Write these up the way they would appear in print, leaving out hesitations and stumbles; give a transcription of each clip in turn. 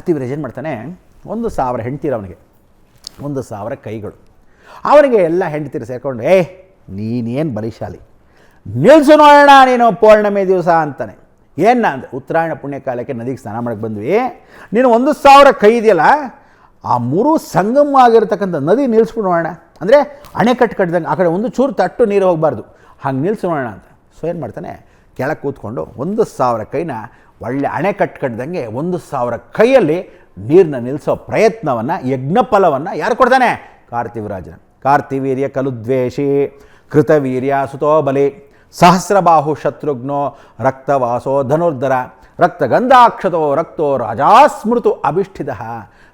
ಕಾರ್ತಿವೀರ್ಯ ಏನು ಮಾಡ್ತಾನೆ, 1,000 ಹೆಂಡ್ತೀರು ಅವನಿಗೆ, 1,000 ಕೈಗಳು. ಅವನಿಗೆ ಎಲ್ಲ ಹೆಂಡ್ತೀರು ಸೇರಿಕೊಂಡು, ನೀನೇನು ಬಲಿಶಾಲಿ, ನಿಲ್ಸು ನೋಡೋಣ ನೀನು ಪೌರ್ಣಮಿ ದಿವಸ ಅಂತಾನೆ. ಏನ ಅಂದರೆ, ಉತ್ತರಾಯಣ ಪುಣ್ಯಕಾಲಕ್ಕೆ ನದಿಗೆ ಸ್ನಾನ ಮಾಡಕ್ಕೆ ಬಂದ್ವಿ, ನೀನು 1,000 ಕೈ ಇದೆಯಲ್ಲ, ಆ 3 ಸಂಗಮವಾಗಿರ್ತಕ್ಕಂಥ ನದಿ ನಿಲ್ಲಿಸ್ಬಿಟ್ಟು ನೋಡೋಣ. ಅಂದರೆ ಅಣೆಕಟ್ಟು ಕಟ್ಟಿದಂಗೆ ಆ ಕಡೆ ಒಂದು ಚೂರು ತಟ್ಟು ನೀರು ಹೋಗಬಾರ್ದು, ಹಾಗೆ ನಿಲ್ಸು ನೋಡೋಣ ಅಂತ. ಸೊ ಏನು ಮಾಡ್ತಾನೆ, ಕೆಳಗೆ ಕೂತ್ಕೊಂಡು 1,000 ಕೈನ ಒಳ್ಳೆ ಅಣೆಕಟ್ಟು ಕಟ್ಟಿದಂಗೆ 1,000 ಕೈಯಲ್ಲಿ ನೀರನ್ನ ನಿಲ್ಲಿಸೋ ಪ್ರಯತ್ನವನ್ನು, ಯಜ್ಞಫಲವನ್ನು ಯಾರು ಕೊಡ್ತಾನೆ? ಕಾರ್ತಿವೀರ್ಯರಾಜನ. ಕಾರ್ತಿವೀರ್ಯ ಕಲುದ್ವೇಷಿ ಕೃತವೀರ್ಯ ಸುತೋ ಬಲಿ ಸಹಸ್ರಬಾಹು ಶತ್ರುಘ್ನೋ ರಕ್ತವಾಸೋ ಧನುರ್ಧರ ರಕ್ತಗಂಧಾಕ್ಷತೋ ರಕ್ತೋ ರಾಜಾಸ್ಮೃತು ಅಭಿಷ್ಠಿತ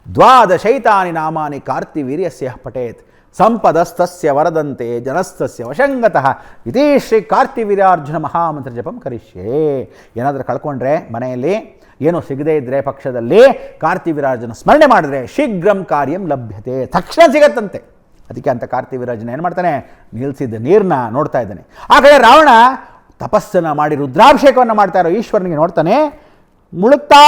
12 ನಾಮಾನಿ ಕಾರ್ತಿವೀರ್ಯಸ್ಯ ಪಠೇತ್ ಸಂಪದಸ್ತಸ್ಯ ವರದಂತೆ ಜನಸ್ತಸ್ಯ ವಶಂಗತಃ ಇತಿ ಶ್ರೀ ಕಾರ್ತಿವೀರ್ಯಾರ್ಜುನ ಮಹಾಮಂತ್ರ ಜಪಂ ಕರಿಷ್ಯೆ. ಏನಾದರೂ ಕಳ್ಕೊಂಡ್ರೆ ಮನೆಯಲ್ಲಿ, ಏನೋ ಸಿಗದೇ ಇದ್ದರೆ ಪಕ್ಷದಲ್ಲಿ ಕಾರ್ತಿವೀರ್ಯಾರ್ಜುನ ಸ್ಮರಣೆ ಮಾಡಿದ್ರೆ ಶೀಘ್ರಂ ಕಾರ್ಯಂ ಲಭ್ಯತೆ, ತಕ್ಷಣ ಸಿಗತ್ತಂತೆ. ಅದಕ್ಕೆ ಅಂತ ಕಾರ್ತಿವೀರ್ಯಾರ್ಜುನ ಏನು ಮಾಡ್ತಾನೆ, ನಿಲ್ಲಿಸಿದ್ದ ನೀರನ್ನ ನೋಡ್ತಾ ಇದ್ದಾನೆ. ಆ ಕಡೆ ರಾವಣ ತಪಸ್ಸನ್ನು ಮಾಡಿ ರುದ್ರಾಭಿಷೇಕವನ್ನು ಮಾಡ್ತಾ ಇರೋ ಈಶ್ವರನಿಗೆ ನೋಡ್ತಾನೆ, ಮುಳುಗ್ತಾ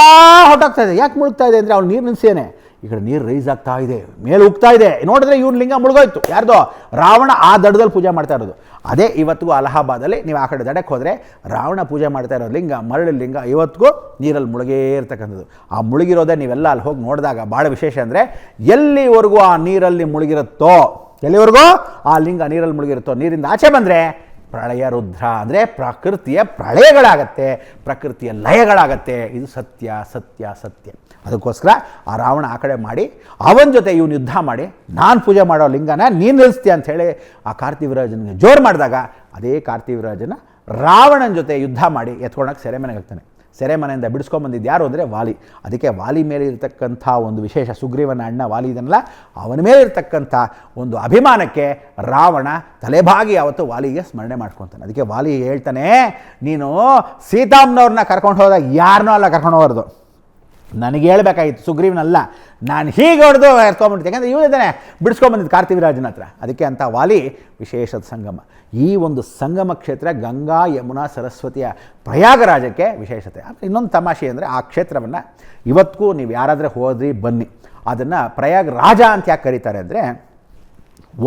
ಹೊರಟಾಗ್ತಾ ಇದೆ. ಯಾಕೆ ಮುಳುಗ್ತಾ ಇದೆ ಅಂದರೆ, ಅವ್ನು ನೀರು ನಿಲ್ಲಿಸೇನೆ, ಈ ಕಡೆ ನೀರು ರೈಸ್ ಆಗ್ತಾ ಇದೆ, ಮೇಲೆ ಉಗ್ತಾ ಇದೆ. ನೋಡಿದ್ರೆ ಇವ್ನ ಲಿಂಗ ಮುಳುಗೋಯ್ತು. ಯಾರ್ದೋ? ರಾವಣ ಆ ದಡದಲ್ಲಿ ಪೂಜೆ ಮಾಡ್ತಾ ಇರೋದು. ಅದೇ ಇವತ್ತಿಗೂ ಅಲಹಾಬಾದಲ್ಲಿ ನೀವು ಆ ಕಡೆ ದಡಕ್ಕೆ ಹೋದರೆ ರಾವಣ ಪೂಜೆ ಮಾಡ್ತಾ ಇರೋ ಲಿಂಗ, ಮರಳಿ ಲಿಂಗ ಇವತ್ತಿಗೂ ನೀರಲ್ಲಿ ಮುಳುಗೇ ಇರ್ತಕ್ಕಂಥದ್ದು. ಆ ಮುಳುಗಿರೋದೇ ನೀವೆಲ್ಲ ಅಲ್ಲಿ ಹೋಗಿ ನೋಡಿದಾಗ ಭಾಳ ವಿಶೇಷ ಅಂದರೆ, ಎಲ್ಲಿವರೆಗೂ ಆ ನೀರಲ್ಲಿ ಮುಳುಗಿರುತ್ತೋ, ಎಲ್ಲಿವರೆಗೂ ಆ ಲಿಂಗ ನೀರಲ್ಲಿ ಮುಳುಗಿರುತ್ತೋ, ನೀರಿಂದ ಆಚೆ ಬಂದರೆ ಪ್ರಳಯ ರುದ್ರ, ಅಂದರೆ ಪ್ರಕೃತಿಯ ಪ್ರಳಯಗಳಾಗತ್ತೆ, ಪ್ರಕೃತಿಯ ಲಯಗಳಾಗತ್ತೆ. ಇದು ಸತ್ಯ ಸತ್ಯ ಸತ್ಯ. ಅದಕ್ಕೋಸ್ಕರ ಆ ರಾವಣ ಆ ಕಡೆ ಮಾಡಿ ಅವನ ಜೊತೆ ಇವನು ಯುದ್ಧ ಮಾಡಿ, ನಾನು ಪೂಜೆ ಮಾಡೋ ಲಿಂಗನ ನೀನು ನಿಲ್ಲಿಸ್ತೀಯ ಅಂಥೇಳಿ ಆ ಕಾರ್ತಿವೀರ್ಯರಾಜನಿಗೆ ಜೋರು ಮಾಡಿದಾಗ, ಅದೇ ಕಾರ್ತಿವೀರ್ಯರಾಜನ ರಾವಣನ ಜೊತೆ ಯುದ್ಧ ಮಾಡಿ ಎತ್ಕೊಂಡಾಗ ಸೆರೆಮನೆಗೆ ಹಾಕ್ತಾನೆ. ಸೆರೆಮನೆಯಿಂದ ಬಿಡಿಸ್ಕೊಂಬಂದಿದ್ದು ಯಾರು ಅಂದರೆ ವಾಲಿ. ಅದಕ್ಕೆ ವಾಲಿ ಮೇಲೆ ಇರತಕ್ಕಂಥ ಒಂದು ವಿಶೇಷ, ಸುಗ್ರೀವನ ಅಣ್ಣ ವಾಲಿ ಇದನ್ನಲ್ಲ, ಅವನ ಮೇಲೆ ಇರತಕ್ಕಂಥ ಒಂದು ಅಭಿಮಾನಕ್ಕೆ ರಾವಣ ತಲೆಬಾಗಿ ಅವತ್ತು ವಾಲಿಗೆ ಸ್ಮರಣೆ ಮಾಡ್ಕೊತಾನೆ. ಅದಕ್ಕೆ ವಾಲಿ ಹೇಳ್ತಾನೆ, ನೀನು ಸೀತಾಮ್ನವ್ರನ್ನ ಕರ್ಕೊಂಡು ಹೋದಾಗ ಯಾರನ್ನೂ ಅಲ್ಲ ಕರ್ಕೊಂಡು ಹೋಗೋದು, ನನಗೆ ಹೇಳ್ಬೇಕಾಗಿತ್ತು, ಸುಗ್ರೀವನಲ್ಲ. ನಾನು ಹೀಗೆ ಹೊಡೆದು ಎತ್ಕೊಂಡ್ಬಿಡ್ತೀನಿ, ಯಾಕಂದರೆ ಇವನಿದ್ದಾನೆ ಬಿಡಿಸ್ಕೊಂಬಂದಿದ್ದು ಕಾರ್ತಿವೀರ್ಯರಾಜನ ಹತ್ರ. ಅದಕ್ಕೆ ಅಂತ ವಾಲಿ ವಿಶೇಷದ ಸಂಗಮ. ಈ ಒಂದು ಸಂಗಮ ಕ್ಷೇತ್ರ ಗಂಗಾ ಯಮುನಾ ಸರಸ್ವತಿಯ ಪ್ರಯಾಗರಾಜಕ್ಕೆ ವಿಶೇಷತೆ. ಇನ್ನೊಂದು ತಮಾಷೆ ಅಂದರೆ, ಆ ಕ್ಷೇತ್ರವನ್ನು ಇವತ್ತಿಗೂ ನೀವು ಯಾರಾದರೆ ಹೋದ್ರಿ ಬನ್ನಿ, ಅದನ್ನು ಪ್ರಯಾಗರಾಜ ಅಂತ ಯಾಕೆ ಕರೀತಾರೆ ಅಂದರೆ,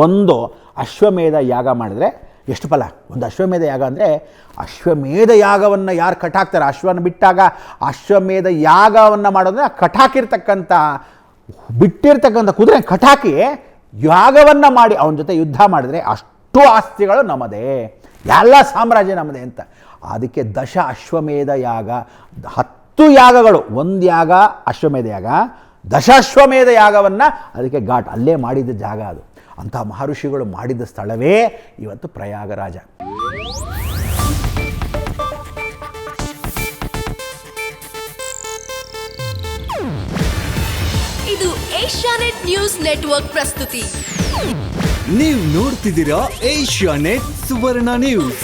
ಒಂದು ಅಶ್ವಮೇಧ ಯಾಗ ಮಾಡಿದ್ರೆ ಎಷ್ಟು ಫಲ. ಒಂದು ಅಶ್ವಮೇಧ ಯಾಗ ಅಂದರೆ, ಅಶ್ವಮೇಧ ಯಾಗವನ್ನು ಯಾರು ಕಟ್ಟಾಕ್ತಾರೆ, ಅಶ್ವನ ಬಿಟ್ಟಾಗ ಅಶ್ವಮೇಧ ಯಾಗವನ್ನು ಮಾಡೋದ್ರೆ ಕಟ್ಟಾಕಿರ್ತಕ್ಕಂಥ, ಬಿಟ್ಟಿರ್ತಕ್ಕಂಥ ಕುದುರೆ ಕಟ್ಟಾಕಿ ಯಾಗವನ್ನು ಮಾಡಿ ಅವನ ಜೊತೆ ಯುದ್ಧ ಮಾಡಿದ್ರೆ ಅಷ್ಟು ಆಸ್ತಿಗಳು ನಮ್ಮದೇ, ಎಲ್ಲ ಸಾಮ್ರಾಜ್ಯ ನಮ್ಮದೇ ಅಂತ. ಅದಕ್ಕೆ 10 ಅಶ್ವಮೇಧ ಯಾಗ, 10 ಯಾಗಗಳು, ಒಂದು ಯಾಗ ಅಶ್ವಮೇಧ ಯಾಗ, 10 ಅಶ್ವಮೇಧ ಯಾಗವನ್ನು ಅದಕ್ಕೆ ಘಾಟ್ ಅಲ್ಲೇ ಮಾಡಿದ್ದ ಜಾಗ ಅದು. ಅಂಥ ಮಹರ್ಷಿಗಳು ಮಾಡಿದ ಸ್ಥಳವೇ ಇವತ್ತು ಪ್ರಯಾಗರಾಜ. ಇದು ಏಷ್ಯಾನೆಟ್ ನ್ಯೂಸ್ ನೆಟ್ವರ್ಕ್ ಪ್ರಸ್ತುತಿ. ನೀವು ನೋಡ್ತಿದ್ದೀರಾ ಏಷ್ಯಾನೆಟ್ ಸುವರ್ಣ ನ್ಯೂಸ್.